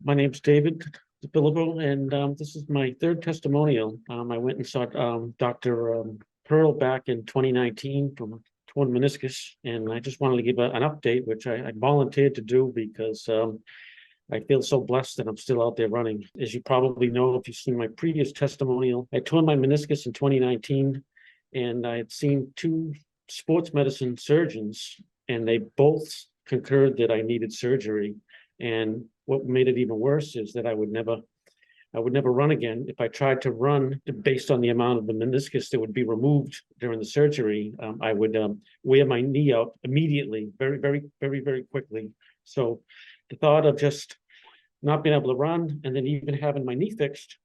My name's David Bilbo, and this is my third testimonial. I went and saw Dr. Pearl back in 2019 from torn meniscus, and I just wanted to give an update, which I volunteered to do because I feel so blessed that I'm still out there running. As you probably know, if you've seen my previous testimonial, I torn my meniscus in 2019, and I had seen two sports medicine surgeons, and they both concurred that I needed surgery. And what made it even worse is that I would never run again. If I tried to run based on the amount of the meniscus that would be removed during the surgery, I would wear my knee out immediately, very, very, very, very quickly. So the thought of just not being able to run and then even having my knee fixed,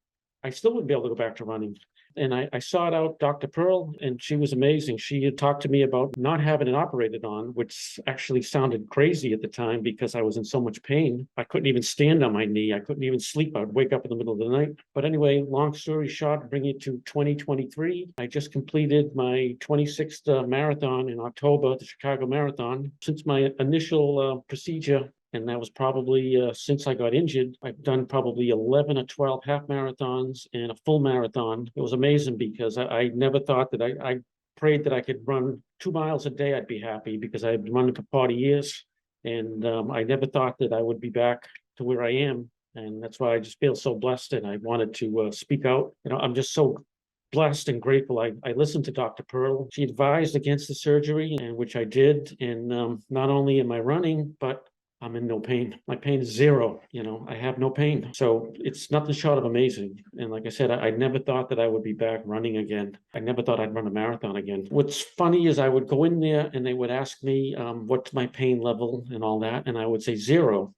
I still wouldn't be able to go back to running. And I sought out Dr. Pearl, and she was amazing. She had talked to me about not having it operated on, which actually sounded crazy at the time because I was in so much pain. I couldn't even stand on my knee. I couldn't even sleep. I would wake up in the middle of the night. But anyway, long story short, bring it to 2023. I just completed my 26th marathon in October, the Chicago Marathon. Since my initial procedure, and that was probably since I got injured, I've done probably 11 or 12 half marathons and a full marathon. It was amazing because I never thought that I prayed that I could run 2 miles a day. I'd be happy because I've been running for 40 years. And I never thought that I would be back to where I am. And that's why I just feel so blessed. And I wanted to speak out. I'm just so blessed and grateful. I listened to Dr. Pearl. She advised against the surgery, and which I did. And not only am I running, but I'm in no pain. My pain is zero. I have no pain. So it's nothing short of amazing. And like I said, I never thought that I would be back running again. I never thought I'd run a marathon again. What's funny is I would go in there and they would ask me what's my pain level and all that. And I would say zero.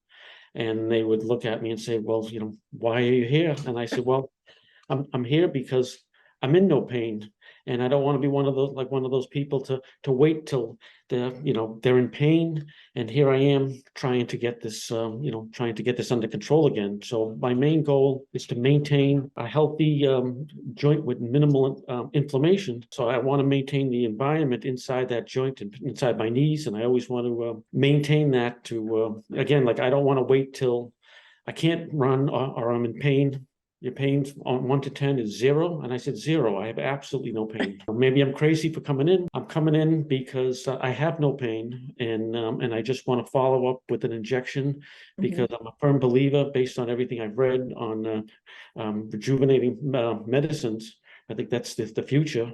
And they would look at me and say, well, why are you here? And I said, well, I'm here because I'm in no pain. And I don't want to be one of those people to wait till they're in pain. And here I am trying to get this under control again. So my main goal is to maintain a healthy joint with minimal inflammation. So I want to maintain the environment inside that joint and inside my knees. And I always want to maintain that to, again, like I don't want to wait till I can't run or I'm in pain. Your pain on 1 to 10 is zero. And I said, zero. I have absolutely no pain. Maybe I'm crazy for coming in. I'm coming in because I have no pain. And I just want to follow up with an injection because I'm a firm believer based on everything I've read on rejuvenating medicines. I think that's the future.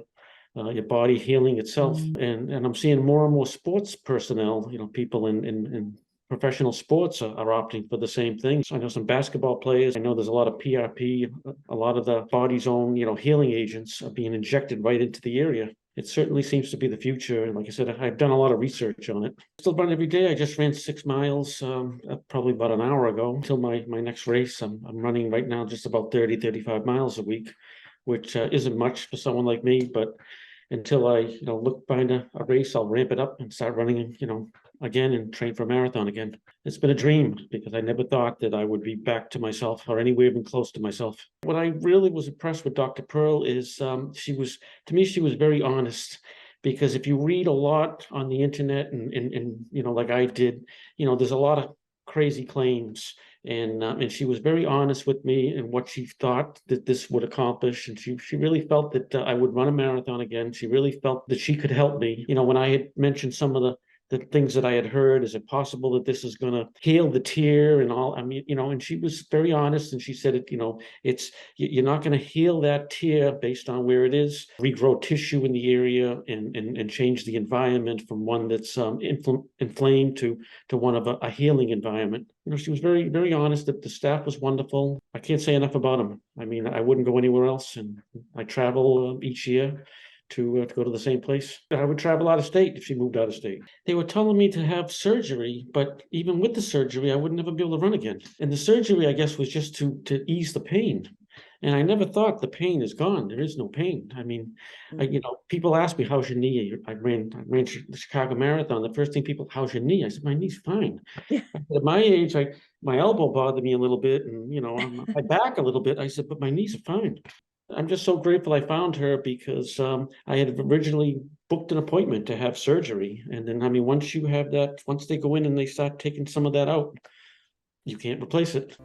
Your body healing itself. And I'm seeing more and more sports personnel, people in professional sports are opting for the same thing. So I know some basketball players. I know there's a lot of PRP, a lot of the body's own, healing agents are being injected right into the area. It certainly seems to be the future. And like I said, I've done a lot of research on it. Still run every day. I just ran 6 miles probably about an hour ago until my next race. I'm running right now just about 35 miles a week, which isn't much for someone like me. But until I, look behind a race, I'll ramp it up and start running, again and train for a marathon again. It's been a dream because I never thought that I would be back to myself or anywhere even close to myself. What I really was impressed with Dr. Pearl is she was very honest. Because if you read a lot on the internet and like I did, there's a lot of crazy claims. And she was very honest with me and what she thought that this would accomplish. And she really felt that I would run a marathon again. She really felt that she could help me. When I had mentioned some of the things that I had heard, is it possible that this is going to heal the tear and all? I mean, and she was very honest, and she said, you're not going to heal that tear based on where it is, regrow tissue in the area and change the environment from one that's inflamed to one of a healing environment. She was very, very honest. That the staff was wonderful. I can't say enough about them. I mean, I wouldn't go anywhere else, and I travel each year to go to the same place. I would travel out of state if she moved out of state. They were telling me to have surgery, but even with the surgery, I would never be able to run again. And the surgery, I guess, was just to ease the pain. And I never thought the pain is gone. There is no pain. I mean, people ask me, how's your knee? I ran the Chicago Marathon. The first thing people, how's your knee? I said, my knee's fine. At my age, my elbow bothered me a little bit and, my back a little bit. I said, but my knees are fine. I'm just so grateful I found her because I had originally booked an appointment to have surgery. And then, once they go in and they start taking some of that out, you can't replace it.